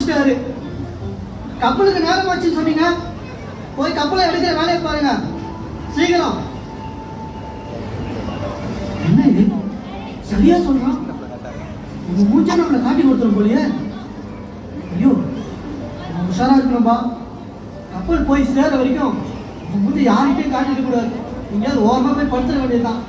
ஆரம்பிச்சிட்டாரு. கப்பலுக்கு நேரமாச்சுன்னு சொன்னீங்க, போய் கப்பலை எடுக்கிற வேலையை பாருங்க சீக்கிரம். என்ன இது சரியா சொல்றான்? உங்க மூச்சா நம்மளை காட்டி கொடுத்துரும் போலியே. ஐயோ உஷாரா இருக்கணும்பா. கப்பல் போய் சேர வரைக்கும் உங்க மூச்சை யார்கிட்டையும் காட்டிட்டு கூடாது. எங்கேயாவது ஓரமா போய் படுத்துட வேண்டியதுதான்.